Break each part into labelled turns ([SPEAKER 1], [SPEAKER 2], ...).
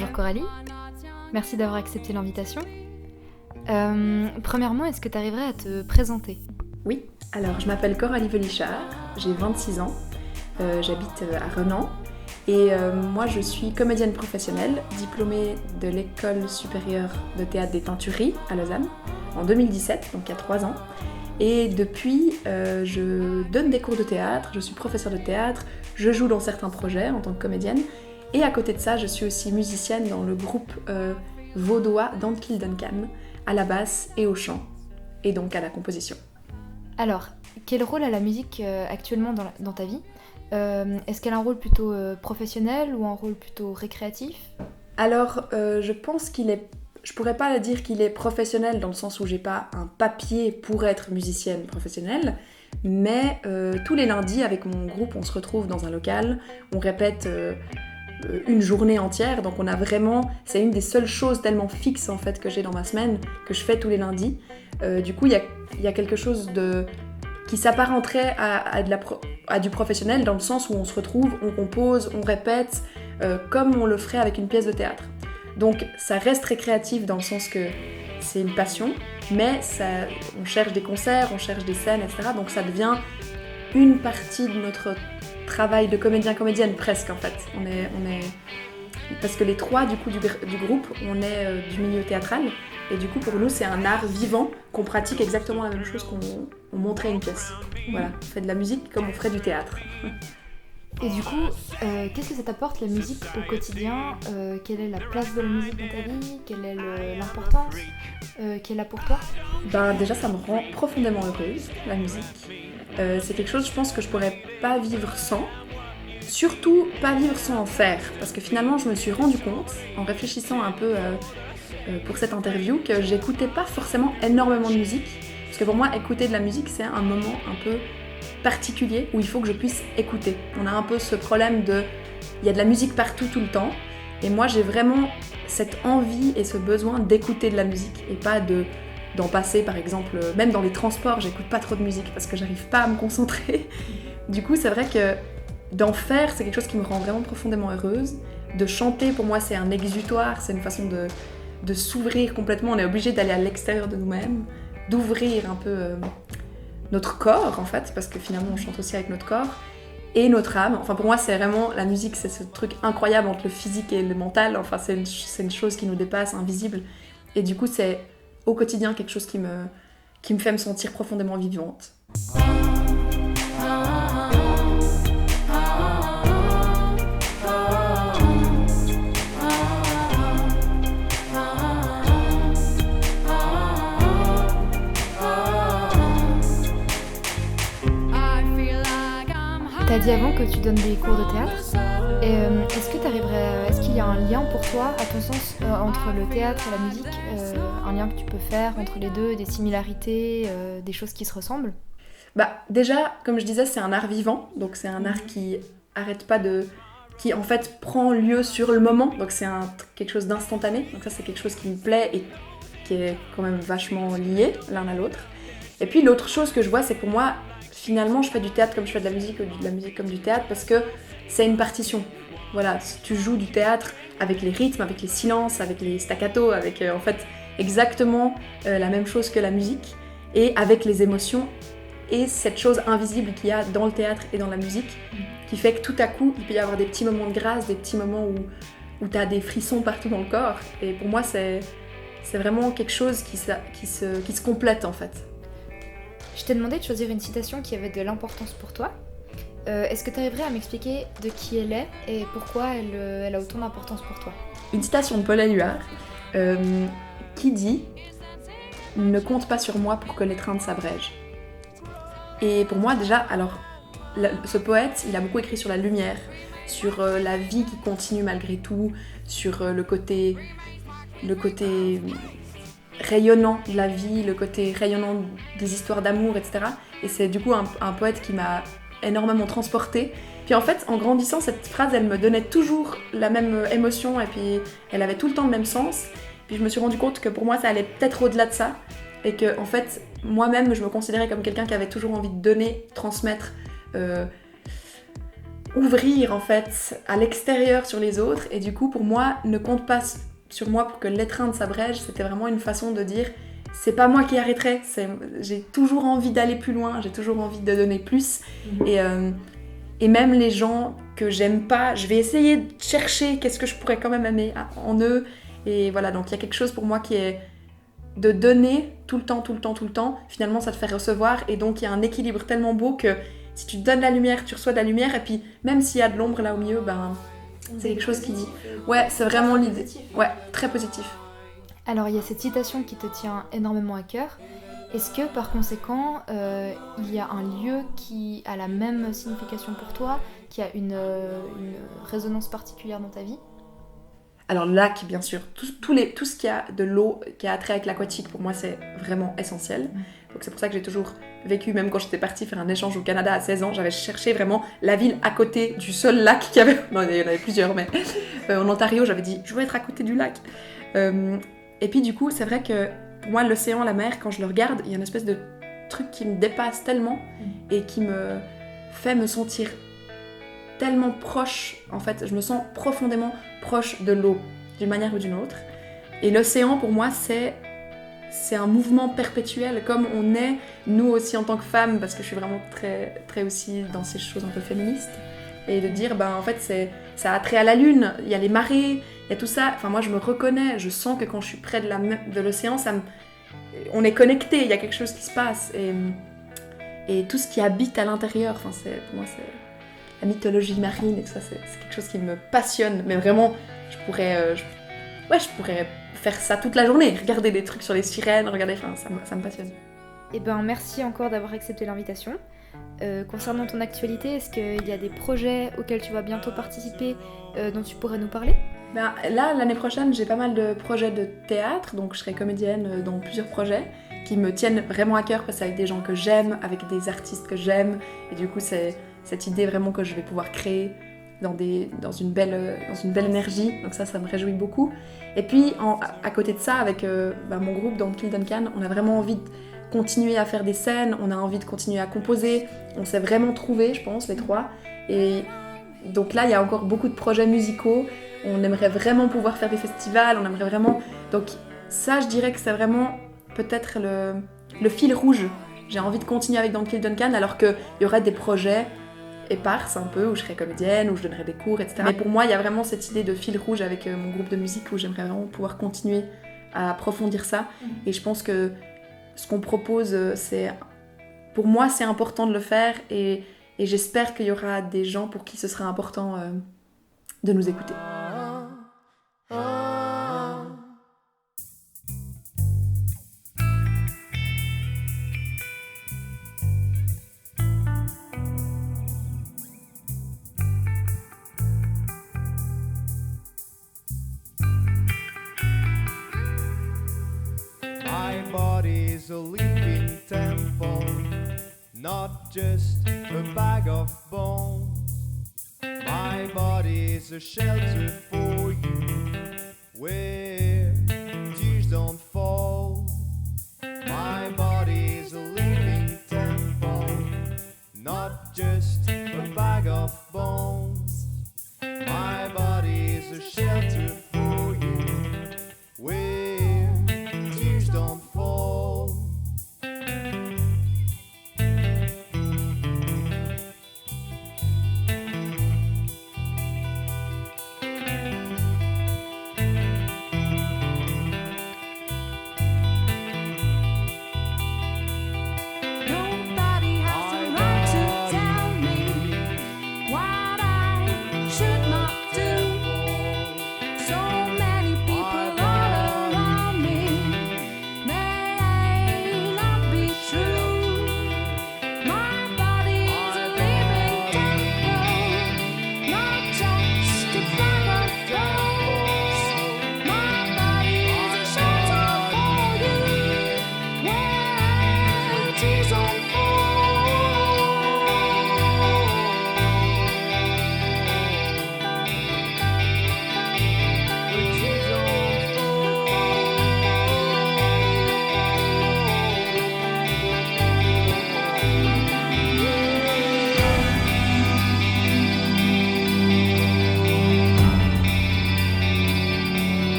[SPEAKER 1] Bonjour Coralie, merci d'avoir accepté l'invitation. Premièrement, est-ce que tu arriverais à te présenter ?
[SPEAKER 2] Oui, alors je m'appelle Coralie Velichard, j'ai 26 ans, j'habite à Renan et moi je suis comédienne professionnelle, diplômée de l'école supérieure de théâtre des Tenturies à Lausanne en 2017, donc il y a 3 ans. Et depuis, je donne des cours de théâtre, je suis professeure de théâtre, je joue dans certains projets en tant que comédienne. Et à côté de ça, je suis aussi musicienne dans le groupe vaudois d'Antkill Duncan, à la basse et au chant, et donc à la composition.
[SPEAKER 1] Alors, quel rôle a la musique actuellement dans ta vie ? Est-ce qu'elle a un rôle plutôt professionnel ou un rôle plutôt récréatif ?
[SPEAKER 2] Alors, je pense qu'il est... Je pourrais pas dire qu'il est professionnel dans le sens où j'ai pas un papier pour être musicienne professionnelle, mais tous les lundis avec mon groupe, on se retrouve dans un local, on répète une journée entière, donc on a vraiment... C'est une des seules choses tellement fixes en fait que j'ai dans ma semaine, que je fais tous les lundis. Du coup, il y a quelque chose qui s'apparenterait à du professionnel dans le sens où on se retrouve, on compose, on répète, comme on le ferait avec une pièce de théâtre. Donc ça reste récréatif dans le sens que c'est une passion, mais on cherche des concerts, on cherche des scènes, etc. Donc ça devient une partie de notre travail de comédien-comédienne presque en fait. On est... Parce que les trois du coup du groupe, on est du milieu théâtral, et du coup pour nous c'est un art vivant qu'on pratique exactement la même chose qu'on montrait une pièce. Voilà, on fait de la musique comme on ferait du théâtre.
[SPEAKER 1] Et du coup, qu'est-ce que ça t'apporte la musique au quotidien ? Quelle est la place de la musique dans ta vie ? Quelle est l'importance qu'elle a pour toi ?
[SPEAKER 2] Déjà ça me rend profondément heureuse, la musique. C'est quelque chose je pense que je pourrais pas vivre sans. Surtout pas vivre sans en faire, parce que finalement je me suis rendu compte, en réfléchissant un peu pour cette interview, que j'écoutais pas forcément énormément de musique, parce que pour moi écouter de la musique c'est un moment un peu particulier où il faut que je puisse écouter. On a un peu ce problème il y a de la musique partout tout le temps, et moi j'ai vraiment cette envie et ce besoin d'écouter de la musique, et pas d'en passer par exemple, même dans les transports j'écoute pas trop de musique parce que j'arrive pas à me concentrer. Du coup c'est vrai que d'en faire, c'est quelque chose qui me rend vraiment profondément heureuse. De chanter, pour moi, c'est un exutoire, c'est une façon de s'ouvrir complètement. On est obligé d'aller à l'extérieur de nous-mêmes, d'ouvrir un peu notre corps, en fait, parce que finalement, on chante aussi avec notre corps, et notre âme. Enfin, pour moi, c'est vraiment... La musique, c'est ce truc incroyable entre le physique et le mental. Enfin, c'est une chose qui nous dépasse, invisible. Et du coup, c'est au quotidien quelque chose qui me fait me sentir profondément vivante.
[SPEAKER 1] T'as dit avant que tu donnes des cours de théâtre. Est-ce qu'il y a un lien pour toi, à ton sens, entre le théâtre et la musique, un lien que tu peux faire entre les deux, des similarités, des choses qui se ressemblent ?
[SPEAKER 2] Déjà, comme je disais, c'est un art vivant, donc c'est un art qui arrête pas qui en fait prend lieu sur le moment, donc c'est quelque chose d'instantané, donc ça c'est quelque chose qui me plaît et qui est quand même vachement lié l'un à l'autre. Et puis l'autre chose que je vois, c'est que pour moi, finalement, je fais du théâtre comme je fais de la musique, ou de la musique comme du théâtre, parce que c'est une partition. Voilà, tu joues du théâtre avec les rythmes, avec les silences, avec les staccatos, avec en fait exactement la même chose que la musique, et avec les émotions, et cette chose invisible qu'il y a dans le théâtre et dans la musique, qui fait que tout à coup, il peut y avoir des petits moments de grâce, des petits moments où tu as des frissons partout dans le corps, et pour moi, c'est vraiment quelque chose qui se complète en fait.
[SPEAKER 1] Je t'ai demandé de choisir une citation qui avait de l'importance pour toi. Est-ce que tu arriverais à m'expliquer de qui elle est et pourquoi elle a autant d'importance pour toi ?
[SPEAKER 2] Une citation de Paul Éluard qui dit « Ne compte pas sur moi pour que l'étreinte s'abrège ». Et pour moi déjà, alors, ce poète, il a beaucoup écrit sur la lumière, sur la vie qui continue malgré tout, sur le côté rayonnant de la vie, le côté rayonnant des histoires d'amour, etc. Et c'est du coup un poète qui m'a énormément transportée. Puis en fait, en grandissant, cette phrase, elle me donnait toujours la même émotion et puis elle avait tout le temps le même sens. Puis je me suis rendu compte que pour moi, ça allait peut-être au-delà de ça. Et que en fait, moi-même, je me considérais comme quelqu'un qui avait toujours envie de donner, transmettre, ouvrir en fait à l'extérieur sur les autres, et du coup pour moi ne compte pas sur moi pour que l'étreinte s'abrège. C'était vraiment une façon de dire c'est pas moi qui arrêterai, j'ai toujours envie d'aller plus loin, j'ai toujours envie de donner plus. Et même les gens que j'aime pas, je vais essayer de chercher qu'est-ce que je pourrais quand même aimer en eux. Et voilà, donc il y a quelque chose pour moi qui est de donner tout le temps. Finalement ça te fait recevoir, et donc il y a un équilibre tellement beau que si tu donnes la lumière, tu reçois de la lumière, et puis même s'il y a de l'ombre là au milieu, ben c'est quelque chose qui dit. Ouais, c'est vraiment l'idée. Ouais, très positif.
[SPEAKER 1] Alors il y a cette citation qui te tient énormément à cœur. Est-ce que par conséquent, il y a un lieu qui a la même signification pour toi, qui a une résonance particulière dans ta vie ?
[SPEAKER 2] Alors le lac, bien sûr, tout ce qui a de l'eau, qui a trait avec l'aquatique, pour moi c'est vraiment essentiel. Donc c'est pour ça que j'ai toujours vécu, même quand j'étais partie faire un échange au Canada à 16 ans, j'avais cherché vraiment la ville à côté du seul lac qu'il y avait. Non, il y en avait plusieurs, mais en Ontario, j'avais dit je veux être à côté du lac. Et puis du coup, c'est vrai que pour moi, l'océan, la mer, quand je le regarde, il y a une espèce de truc qui me dépasse tellement et qui me fait me sentir tellement proche. En fait, je me sens profondément proche de l'eau, d'une manière ou d'une autre. Et l'océan, pour moi, c'est un mouvement perpétuel, comme on est, nous aussi en tant que femmes, parce que je suis vraiment très, très aussi dans ces choses un peu féministes, et de dire, ben en fait, ça a trait à la lune, il y a les marées, il y a tout ça. Enfin, moi, je me reconnais, je sens que quand je suis près de l'océan, on est connectés, il y a quelque chose qui se passe. Et tout ce qui habite à l'intérieur, enfin, pour moi, c'est la mythologie marine, et tout ça, c'est quelque chose qui me passionne. Mais vraiment, je pourrais faire ça toute la journée, regarder des trucs sur les sirènes, enfin, ça me passionne.
[SPEAKER 1] Eh ben, merci encore d'avoir accepté l'invitation. Concernant ton actualité, est-ce qu'il y a des projets auxquels tu vas bientôt participer dont tu pourrais nous parler ?
[SPEAKER 2] Ben, là, l'année prochaine, j'ai pas mal de projets de théâtre, donc je serai comédienne dans plusieurs projets qui me tiennent vraiment à cœur, parce que c'est avec des gens que j'aime, avec des artistes que j'aime, et du coup c'est cette idée vraiment que je vais pouvoir créer dans une belle énergie, donc ça me réjouit beaucoup. Et puis à côté de ça, avec mon groupe dans Kill Duncan, on a vraiment envie de continuer à faire des scènes, on a envie de continuer à composer, on s'est vraiment trouvés, je pense, les trois, et donc là il y a encore beaucoup de projets musicaux, on aimerait vraiment pouvoir faire des festivals, on aimerait vraiment... Donc ça, je dirais que c'est vraiment peut-être le fil rouge. J'ai envie de continuer avec Kill Duncan, alors qu'il y aurait des projets éparses un peu, où je serais comédienne, où je donnerais des cours, etc. Mais pour moi, il y a vraiment cette idée de fil rouge avec mon groupe de musique, où j'aimerais vraiment pouvoir continuer à approfondir ça. Et je pense que ce qu'on propose, pour moi, c'est important de le faire, et j'espère qu'il y aura des gens pour qui ce sera important de nous écouter.
[SPEAKER 3] My body's a living temple, not just a bag of bones. My body's a shelter for you, where tears don't fall. My body's a living temple, not just a bag of bones. My body's a shelter for you, where tears don't fall.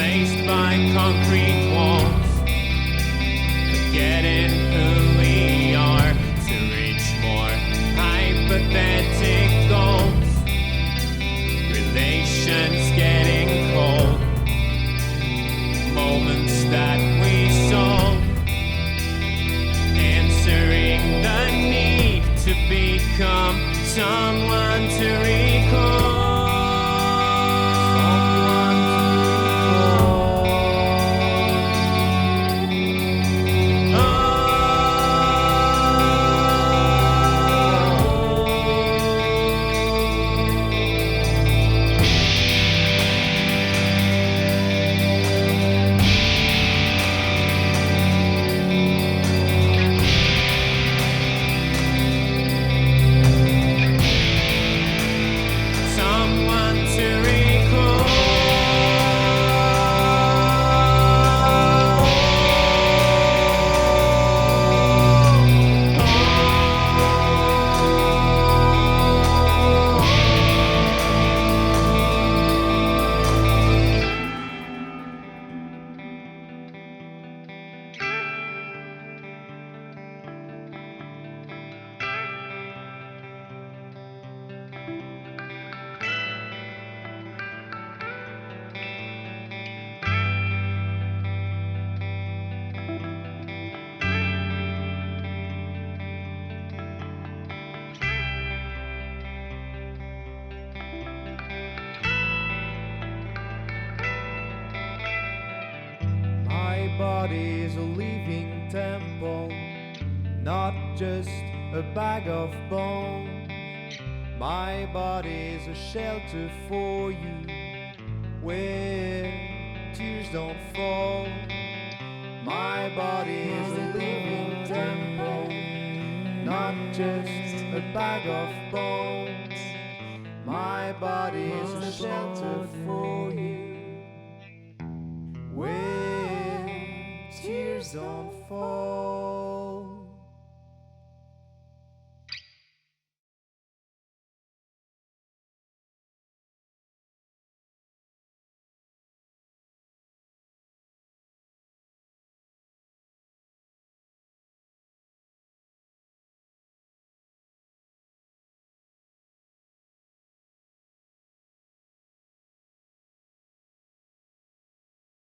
[SPEAKER 4] replaced by concrete walls, forgetting who we are to reach more hypothetical goals. Relations getting cold, moments that we sold, answering the need to become someone to recall.
[SPEAKER 3] My body's a living temple, not just a bag of bones. My body's a shelter for you, where tears don't fall. My body is a living temple, not just a bag of bones. My body is a shelter for you, where tears don't fall.